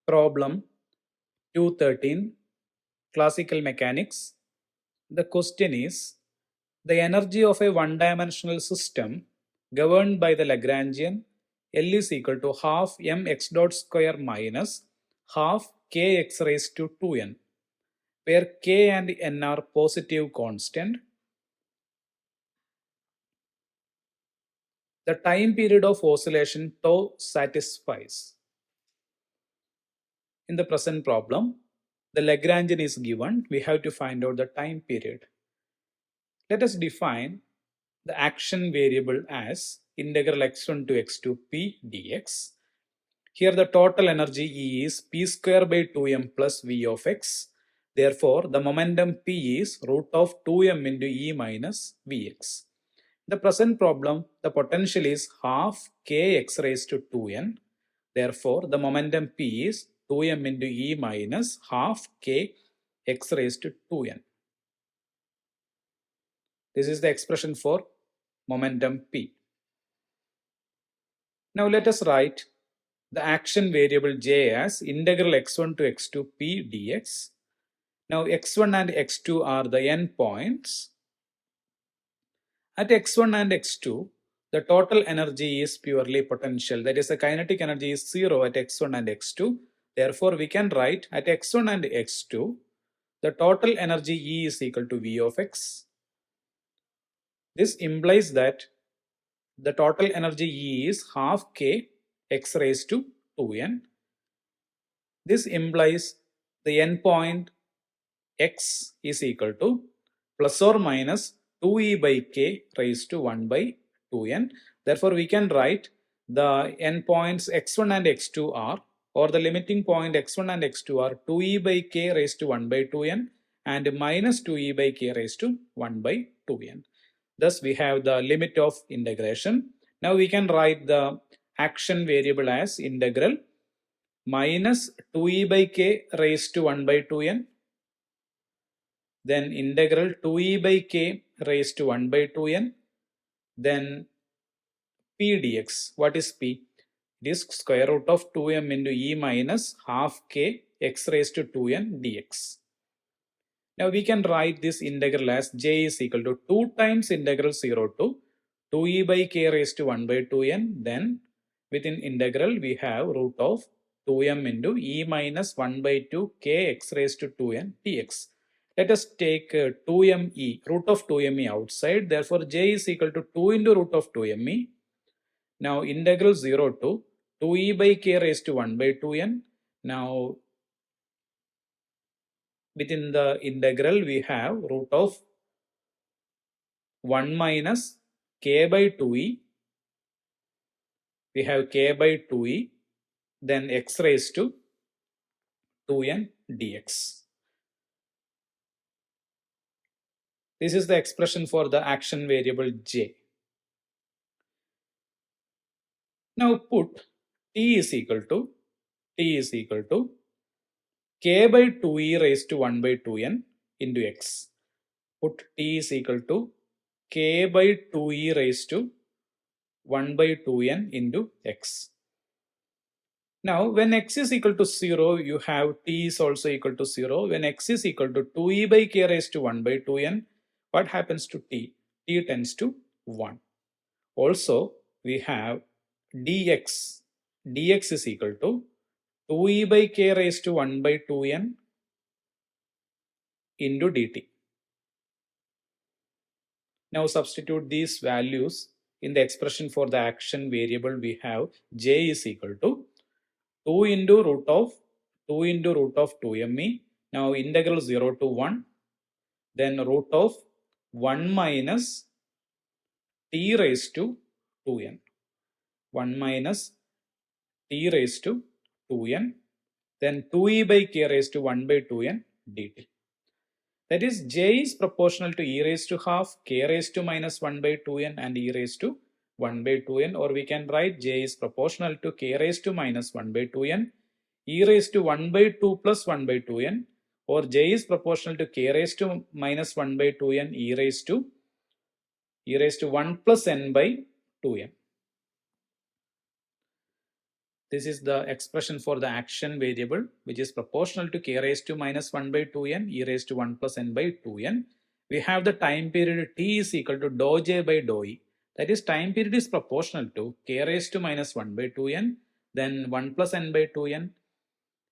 Problem 213, Classical Mechanics. The question is, the energy of a one-dimensional system governed by the Lagrangian L is equal to half mx dot square minus half kx raised to 2n, where k and n are positive constant. The time period of oscillation tau satisfies. In the present problem, the Lagrangian is given. We have to find out the time period. Let us define the action variable as integral x1 to x2 p dx. Here the total energy E is p square by 2m plus v of x. Therefore, the momentum p is root of 2m into E minus vx. In the present problem, the potential is half kx raised to 2n. Therefore, the momentum p is 2m into E minus half kx raised to 2n. This is the expression for momentum p. Now let us write the action variable j as integral x1 to x2 p dx. Now x1 and x2 are the endpoints. At x1 and x2, the total energy is purely potential. That is, the kinetic energy is 0 at x1 and x2. Therefore, we can write at x1 and x2, the total energy E is equal to v of x. This implies that the total energy E is half k x raised to 2n. This implies the endpoint x is equal to plus or minus 2e by k raised to 1 by 2n. Therefore, we can write the endpoints x1 and x2 are, or the limiting point x1 and x2 are 2e by k raised to 1 by 2n and minus 2e by k raised to 1 by 2n. Thus, we have the limit of integration. Now, we can write the action variable as integral minus 2e by k raised to 1 by 2n, then integral 2e by k raised to 1 by 2n, then p dx. What is p? It is square root of 2m into E minus half k x raised to 2n dx. Now we can write this integral as j is equal to 2 times integral 0 to 2e by k raised to 1 by 2n. Then within integral we have root of 2m into E minus 1 by 2 k x raised to 2n dx. Let us take 2me, root of 2me outside. Therefore, j is equal to 2 into root of 2me. Now integral 0 to 2e by k raised to 1 by 2n. Now within the integral we have root of 1 minus k by 2e. We have k by 2e, then x raised to 2n dx. This is the expression for the action variable j. Now put t is equal to k by 2e raised to 1 by 2n into x. Put t is equal to k by 2e raised to 1 by 2n into x. Now when x is equal to 0, you have t is also equal to 0. When x is equal to 2e by k raised to 1 by 2n, what happens to t? T tends to 1. Also, we have dx. dx is equal to 2e by k raised to 1 by 2n into dt. Now substitute these values in the expression for the action variable. We have j is equal to 2 into root of 2me. Now integral 0 to 1. Then root of 1 minus t raised to 2n. 1 minus t raised to 2n. Then 2e by k raised to 1 by 2n dt. That is, j is proportional to e raised to half, k raised to minus 1 by 2n and e raised to 1 by 2n, or we can write j is proportional to k raised to minus 1 by 2n, e raised to 1 by 2 plus 1 by 2n, or j is proportional to k raised to minus 1 by 2n, e raised to 1 plus n by 2n. This is the expression for the action variable, which is proportional to k raised to minus 1 by 2n, e raised to 1 plus n by 2n. We have the time period t is equal to dou j by dou e. That is, time period is proportional to k raised to minus 1 by 2n, then 1 plus n by 2n,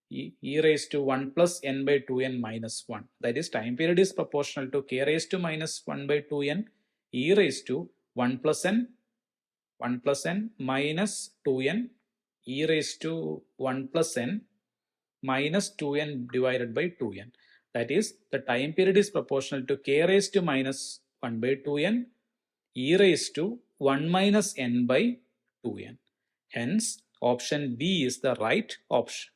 e raised to 1 plus n by 2n minus 1. That is, time period is proportional to k raised to minus 1 by 2n, e raised to 1 plus n minus 2n, e raised to 1 plus n minus 2n divided by 2n. That is, the time period is proportional to k raised to minus 1 by 2n, e raised to 1 minus n by 2n. Hence, option B is the right option.